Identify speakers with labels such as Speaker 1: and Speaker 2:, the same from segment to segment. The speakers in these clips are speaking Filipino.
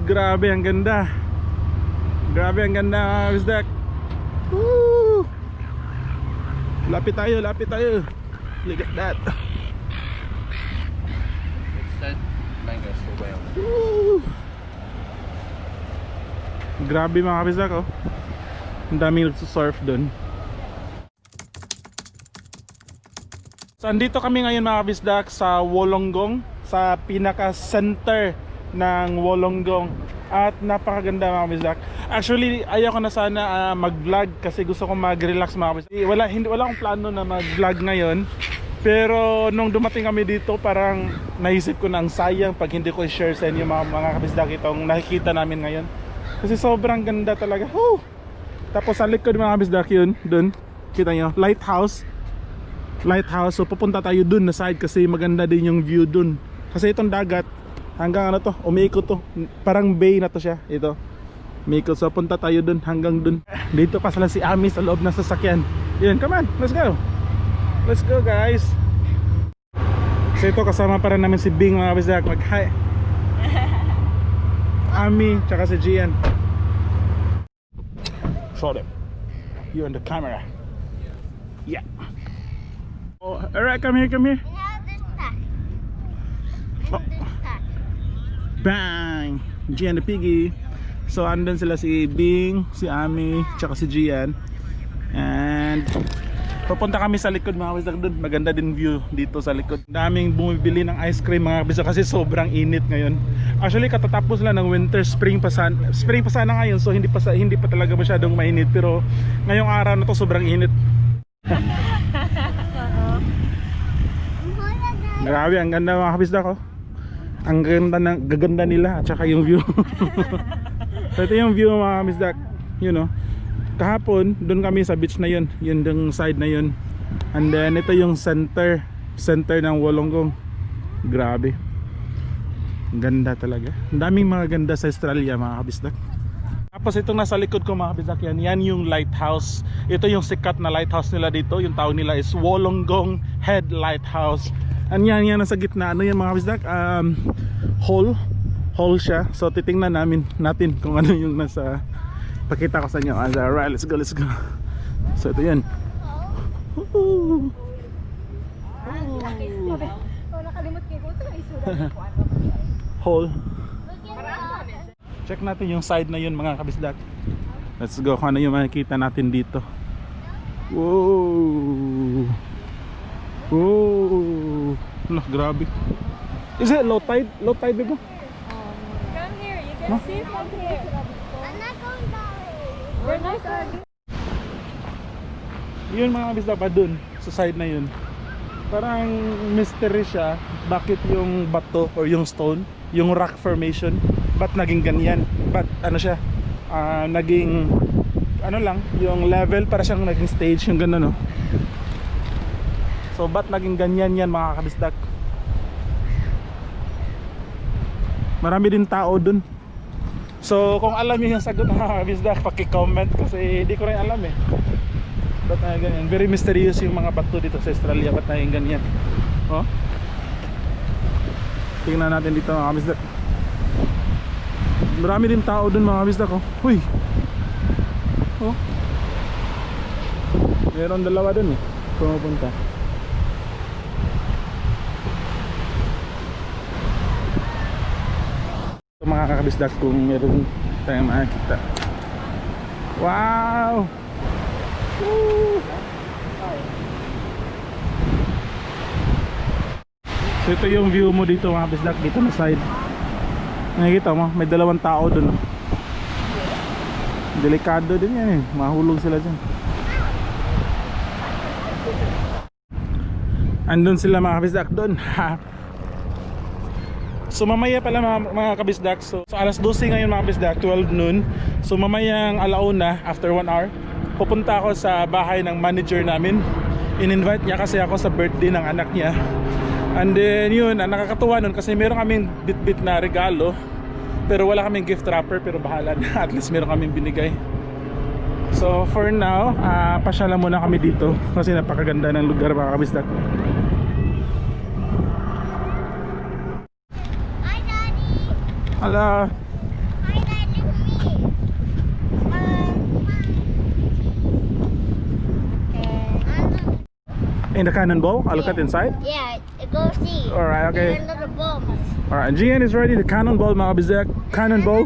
Speaker 1: Grabe ang ganda. Grabe ang ganda mga kabisdak. Woo! Lapit tayo, lapit tayo. Look at that. Woo! Grabe mga kabisdak, oh. Ang daming nagsusurf dun. So andito kami ngayon mga kabisdak sa Wollongong, sa pinaka-center ng Wollongong. At napakaganda mga kabisdak. Actually ayaw ko na sana mag-vlog kasi gusto kong mag-relax mga kabisdak. Wala akong plano na mag-vlog ngayon. Pero nung dumating kami dito, parang naisip ko na ang sayang pag hindi ko i-share sa inyo mga kabisdak itong nakikita namin ngayon. Kasi sobrang ganda talaga. Woo! Tapos sa likod mga kabisdak yun, dun, kita nyo, lighthouse. So pupunta tayo dun na side kasi maganda din yung view dun. Kasi itong dagat, hanggang ano to, umiikot to. Parang bay na to siya, ito. Umiikot, so punta tayo dun, hanggang dun. Dito pa sila si Ami sa loob ng sasakyan. Yun, come on, let's go. Let's go guys. So ito kasama pa rin namin si Bing mga kabisdak. Mag-hi. Ami, tsaka si Gian. Show them. You're on the camera. Yeah. Oh, alright, come here, come here. Oh. Bang! Gian the piggy. So andun sila si Bing, si Ami, tsaka si Gian. And pupunta kami sa likod mga kabisdak doon. Maganda din view dito sa likod. Daming bumibili ng ice cream mga kabisdak kasi sobrang init ngayon. Actually katatapos lang ng winter, spring pa sana ngayon. So hindi pa talaga masyadong mainit. Pero ngayong araw na to sobrang init. Grabe, ang ganda mga kabisdak ko. Ang gaganda nila at saka yung view. So ito yung view mga kabisdak. You know, kahapon doon kami sa beach na yun, yun yung side na yun. And then ito yung center ng Wollongong. Grabe, ganda talaga. Ang daming mga ganda sa Australia mga kabisdak. Tapos itong nasa likod ko mga kabisdak, yan yung lighthouse. Ito yung sikat na lighthouse nila dito. Yung tawag nila is Wollongong Head Lighthouse. And yan nasa gitna. Ano yan mga kabisdak? Hole siya. So titingnan natin kung ano yung nasa. Pakita ko sa inyo. Alright, let's go. So ito yan. Hole. Check natin yung side na yun mga kabisdak. Let's go kung ano yung makikita natin dito. Whoa. Nah, grabe. Is it low tide? Low tide ba?
Speaker 2: Come here, you can see from here. We're not going.
Speaker 1: Yun mga kabisdak pa dun sa side na yun. Parang mystery siya. Bakit yung bato or yung stone, yung rock formation, ba't naging ganyan? Ba't ano siya? Naging ano lang, yung level para siyang naging stage, yung gano'n, no? So ba't naging ganyan yan mga kabisdak? Marami din tao dun. So kung alam niyo yung sagot mga kabisdak, paki-comment kasi hindi ko rin alam eh. Ba't na ganyan? Very mysterious yung mga bato dito sa Australia. Ba't na ganyan? Oh? Tingnan natin dito mga kabisdak. Marami din tao dun mga kabisdak, oh. Huy! Oh? Meron dalawa dun eh, pumupunta. So mga kakabisdak, kung meron tayong makikita. Wow! Woo! So ito yung view mo dito mga kabisdak, dito na side. Nakikita mo, may dalawang tao dun. Delikado din yan eh, mahulog sila dyan. Andun sila mga kabisdak dun. So mamaya pala mga kabisdak, so alas 12 ngayon mga kabisdak, 12 noon. So mamayang alauna, after 1 hour, pupunta ako sa bahay ng manager namin. In-invite niya kasi ako sa birthday ng anak niya. And then yun, nakakatuwa nun kasi meron kaming bit-bit na regalo. Pero wala kaming gift wrapper, pero bahala na. At least meron kaming binigay. So for now, pasyalan muna kami dito kasi napakaganda ng lugar mga kabisdak.
Speaker 2: Hi Daddy!
Speaker 1: Hello! In the cannonball, I'll look at inside.
Speaker 2: Yeah, go see.
Speaker 1: Alright, okay.
Speaker 2: There are little bombs.
Speaker 1: Alright, GN is ready. The cannonball, mga kabisdak. Cannonball.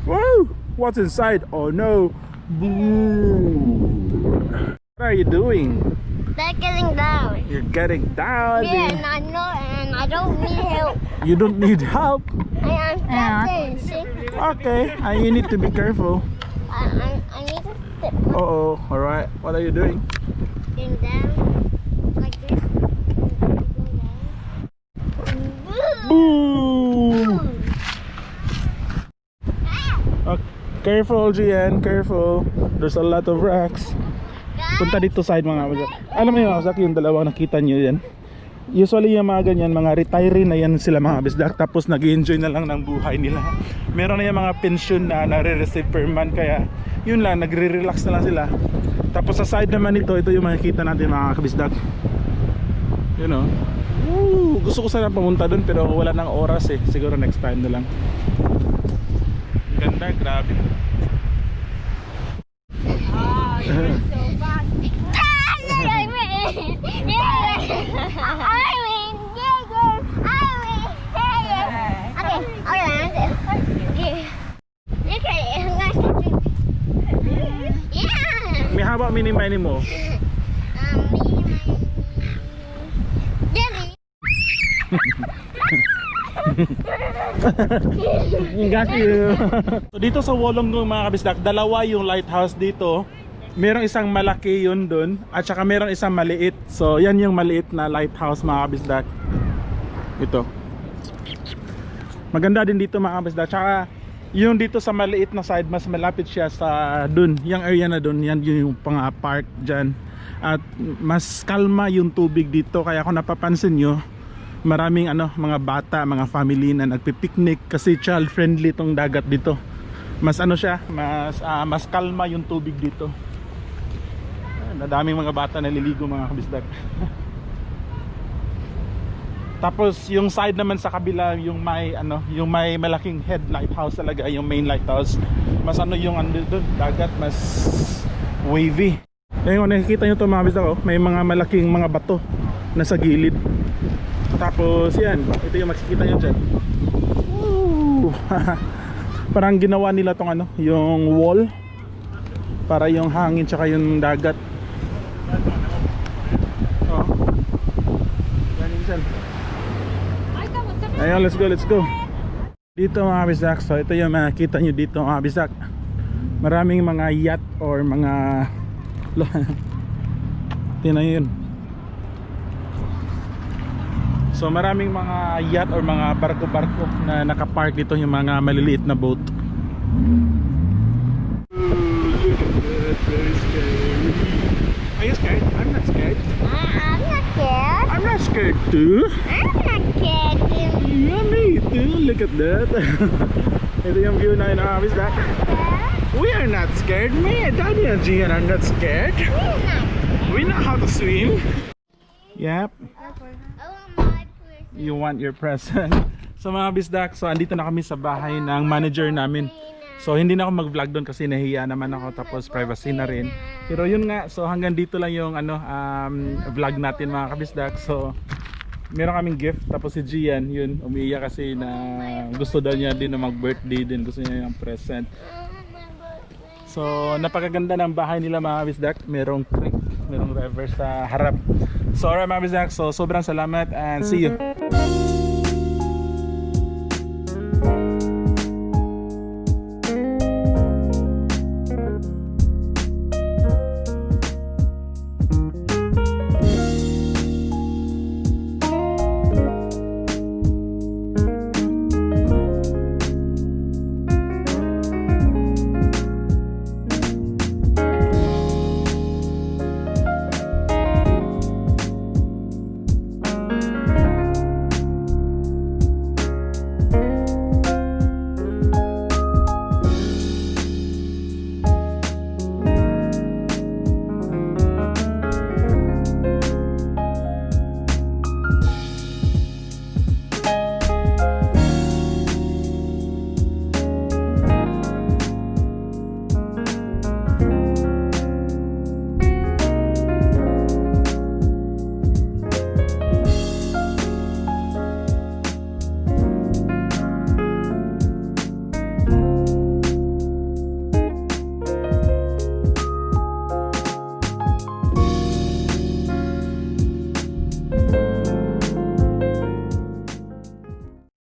Speaker 1: Woo! What's inside? Oh no. Boo. What are you doing?
Speaker 2: They're getting down.
Speaker 1: You're getting down.
Speaker 2: Yeah, and I know, and I don't need help.
Speaker 1: You don't need help.
Speaker 2: I am captain. See?
Speaker 1: Okay, you need to be careful.
Speaker 2: I need to step
Speaker 1: Uh-oh. Alright, what are you doing?
Speaker 2: going down like this.
Speaker 1: Boo! Careful, GN. Careful. There's a lot of rocks. Punta dito side mga kabisdak. Alam mo yung kabisdak, yung dalawang nakita nyo yan. Usually yung mga ganyan, mga retiree na yan sila mga kabisdak. Tapos nag-enjoy na lang ng buhay nila. Meron na yung mga pension na nare-receive per month. Kaya yun lang, nagre-relax na lang sila. Tapos sa side naman ito yung makikita natin mga kabisdak. You know. Woo! Gusto ko sana pumunta dun pero wala nang oras eh. Siguro next time na lang. Ganda, grabe. May haba mini-mini mo. Got you. So dito sa Wollongong mga kabisdak, dalawa yung lighthouse dito. Merong isang malaki yun dun at saka merong isang maliit. So yan yung maliit na lighthouse mga kabisdak. Ito. Maganda din dito mga kabisdak. Tsaka yung dito sa maliit na side, mas malapit siya sa dun. Yung area na dun, yan yung pang park dyan. At mas kalma yung tubig dito. Kaya kung napapansin nyo, maraming mga bata, mga family na nagpipiknik kasi child friendly tong dagat dito. Mas siya, mas kalma yung tubig dito. Nadaming mga bata naliligo mga kabisdak. Tapos yung side naman sa kabila, yung may malaking head lighthouse talaga, yung main lighthouse. Mas yung doon, dagat, mas wavy. Ngayon nakikita nyo ito mga kabisdak, may mga malaking mga bato na sa gilid. Tapos yan, ito yung makikita nyo dyan. Parang ginawa nila tong yung wall para yung hangin tsaka yung dagat. Oh. Yan yun dyan. Ayun, let's go. Dito mga kabisdak, so ito yung makikita nyo dito mga kabisdak. Maraming mga yacht or mga tingnan yun. So maraming mga yacht or mga barko-barko na nakapark dito, yung mga maliliit na boat. Very scary. Are you scared? I'm not scared.
Speaker 2: I'm not scared.
Speaker 1: I'm not scared too.
Speaker 2: I'm not scared.
Speaker 1: Yeah, me too. Look at that. Ito yung view na inaabis na. We are not scared. Me and Daddy and Gian are not scared. We know how to swim. Yep. You want your present. So mga bisdak, so andito na kami sa bahay ng manager namin. So hindi na ako mag-vlog doon kasi nahiya naman ako, tapos privacy na rin. Pero yun nga, so hanggang dito lang yung vlog natin mga kabisdak. So meron kaming gift, tapos si Gian yun umiiyak kasi na gusto daw niya din na mag-birthday din, gusto niya yung present. So napakaganda ng bahay nila mga kabisdak. Merong creek, merong river sa harap. So alright mga kabisdak, so sobrang salamat and see you.